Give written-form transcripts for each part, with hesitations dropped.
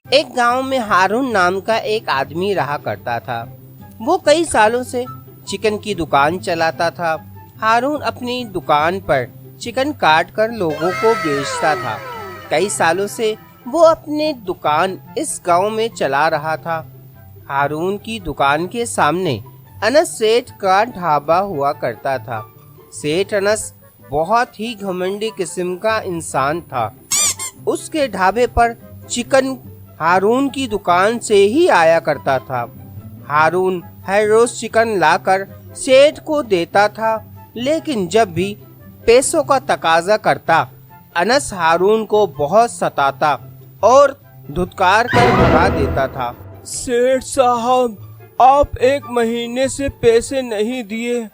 एक गांव में हारून नाम का एक आदमी रहा करता था। वो कई सालों से चिकन की दुकान चलाता था। हारून अपनी दुकान पर चिकन काट कर लोगों को बेचता था। कई सालों से वो अपनी दुकान इस गांव में चला रहा था। हारून की दुकान के सामने अनस सेठ का ढाबा हुआ करता था। सेठ अनस बहुत ही घमंडी किस्म का इंसान था। उसके ढाबे पर चिकन हारून की दुकान से ही आया करता था। हारून हर रोज चिकन लाकर सेठ को देता था, लेकिन जब भी पैसों का तकाजा करता, अनस हारून को बहुत सताता और धुतकार कर भगा देता था। सेठ साहब, आप 1 महीने से पैसे नहीं दिए,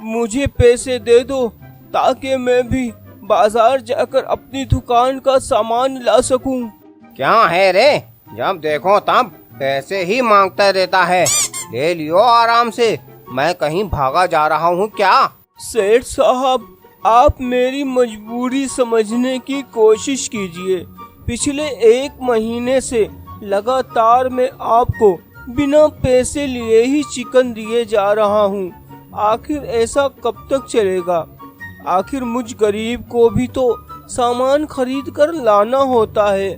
मुझे पैसे दे दो ताकि मैं भी बाजार जाकर अपनी दुकान का सामान ला सकूं। क्या है रे, जब देखो तब पैसे ही मांगता रहता है। ले लियो आराम से, मैं कहीं भागा जा रहा हूँ क्या? सेठ साहब, आप मेरी मजबूरी समझने की कोशिश कीजिए। पिछले 1 महीने से लगातार मैं आपको बिना पैसे लिए ही चिकन दिए जा रहा हूँ। आखिर ऐसा कब तक चलेगा? आखिर मुझ गरीब को भी तो सामान खरीद कर लाना होता है।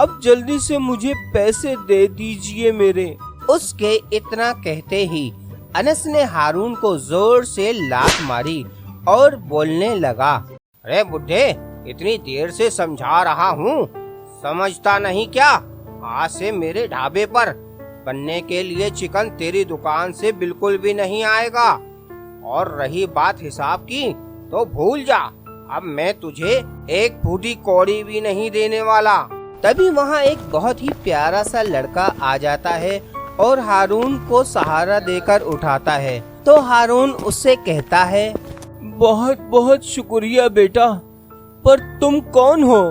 अब जल्दी से मुझे पैसे दे दीजिए मेरे। उसके इतना कहते ही अनस ने हारून को जोर से लात मारी और बोलने लगा, अरे बुड्ढे, इतनी देर से समझा रहा हूँ, समझता नहीं क्या? आज से मेरे ढाबे पर बनने के लिए चिकन तेरी दुकान से बिल्कुल भी नहीं आएगा। और रही बात हिसाब की, तो भूल जा, अब मैं तुझे एक फूटी कौड़ी भी नहीं देने वाला। तभी वहाँ एक बहुत ही प्यारा सा लड़का आ जाता है और हारून को सहारा देकर उठाता है। तो हारून उससे कहता है, बहुत बहुत शुक्रिया बेटा, पर तुम कौन हो?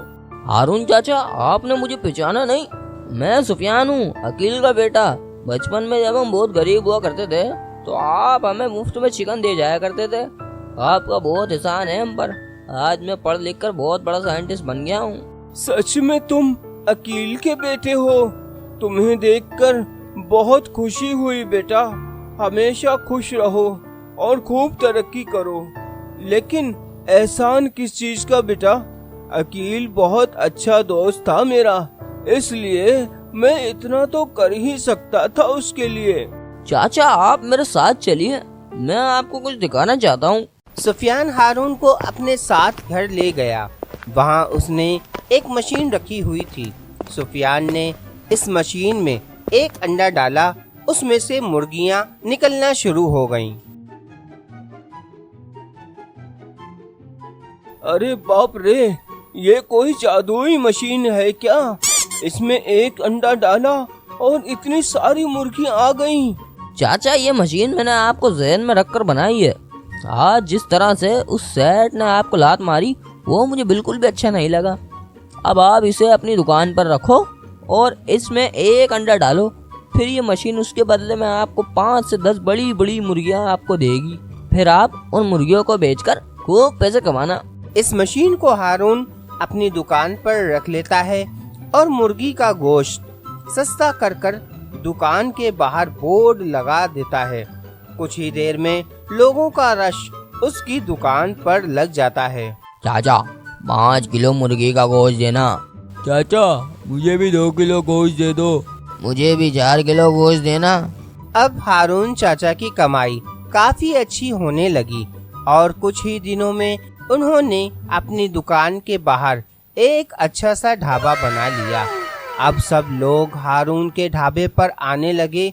हारून चाचा, आपने मुझे पहचाना नहीं? मैं सुफियान हूँ, अकील का बेटा। बचपन में जब हम बहुत गरीब हुआ करते थे तो आप हमें मुफ्त में चिकन दे जाया करते थे। आपका बहुत एहसान है हम पर। आज मैं पढ़ लिख कर बहुत बड़ा साइंटिस्ट बन गया हूँ। सच में तुम अकील के बेटे हो? तुम्हें देखकर बहुत खुशी हुई बेटा। हमेशा खुश रहो और खूब तरक्की करो। लेकिन एहसान किस चीज का बेटा? अकील बहुत अच्छा दोस्त था मेरा, इसलिए मैं इतना तो कर ही सकता था उसके लिए। चाचा, आप मेरे साथ चलिए, मैं आपको कुछ दिखाना चाहता हूँ। सुफियान हारून को अपने साथ घर ले गया। वहाँ उसने एक मशीन रखी हुई थी। सुफियान ने इस मशीन में एक अंडा डाला, उसमें से मुर्गियाँ निकलना शुरू हो गईं। अरे बाप रे, ये कोई जादुई मशीन है क्या? इसमें एक अंडा डाला और इतनी सारी मुर्गियाँ आ गईं। चाचा, ये मशीन मैंने आपको जहन में रखकर बनाई है। आज जिस तरह से उस सेठ ने आपको लात मारी, वो मुझे बिल्कुल भी अच्छा नहीं लगा। अब आप इसे अपनी दुकान पर रखो और इसमें एक अंडा डालो, फिर ये मशीन उसके बदले में आपको 5 से 10 बड़ी बड़ी मुर्गियाँ आपको देगी। फिर आप उन मुर्गियों को बेचकर खूब पैसे कमाना। इस मशीन को हारून अपनी दुकान पर रख लेता है और मुर्गी का गोश्त सस्ता कर दुकान के बाहर बोर्ड लगा देता है। कुछ ही देर में लोगों का रश उसकी दुकान पर लग जाता है। चाचा, 5 किलो मुर्गी का गोश्त देना। चाचा, मुझे भी 2 किलो गोश्त दे दो। मुझे भी 4 किलो गोश्त देना। अब हारून चाचा की कमाई काफी अच्छी होने लगी और कुछ ही दिनों में उन्होंने अपनी दुकान के बाहर एक अच्छा सा ढाबा बना लिया। अब सब लोग हारून के ढाबे पर आने लगे।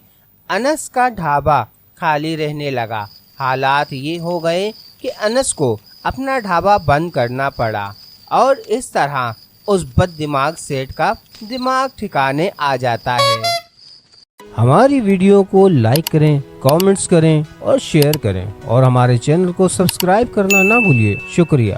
अनस का ढाबा खाली रहने लगा। हालात ये हो गए कि अनस को अपना ढाबा बंद करना पड़ा और इस तरह उस बददिमाग सेठ का दिमाग ठिकाने आ जाता है। हमारी वीडियो को लाइक करें, कमेंट्स करें और शेयर करें और हमारे चैनल को सब्सक्राइब करना ना भूलिए। शुक्रिया।